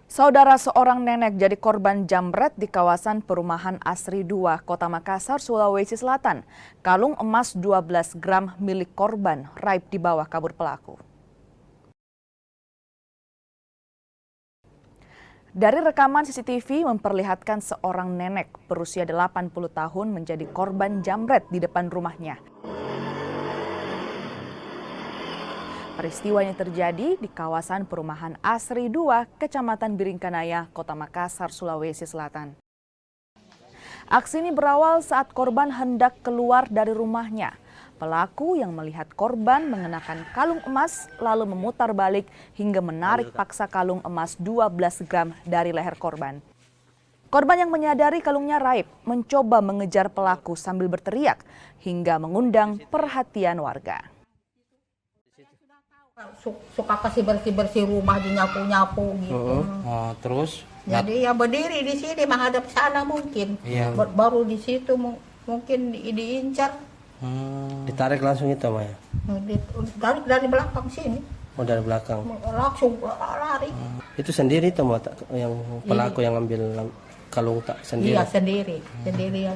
Saudara seorang nenek jadi korban jambret di kawasan perumahan Asri 2, Kota Makassar, Sulawesi Selatan. Kalung emas 12 gram milik korban raib di bawah kabur pelaku. Dari rekaman CCTV memperlihatkan seorang nenek berusia 80 tahun menjadi korban jambret di depan rumahnya. Peristiwa ini terjadi di kawasan perumahan Asri 2, Kecamatan Biringkanaya, Kota Makassar, Sulawesi Selatan. Aksi ini berawal saat korban hendak keluar dari rumahnya. Pelaku yang melihat korban mengenakan kalung emas lalu memutar balik hingga menarik paksa kalung emas 12 gram dari leher korban. Korban yang menyadari kalungnya raib mencoba mengejar pelaku sambil berteriak hingga mengundang perhatian warga. Suka kasih bersih-bersih rumah, nyapu-nyapu gitu. Terus? Jadi ya berdiri di sini menghadap sana mungkin. Iya. Baru di situ mungkin diincar. Ditarik langsung itu, Maya? Dari belakang sini. Oh, dari belakang? Langsung lari. Itu sendiri tuh, yang pelaku yang ngambil kalung tak sendiri? Iya, sendiri. Sendirian.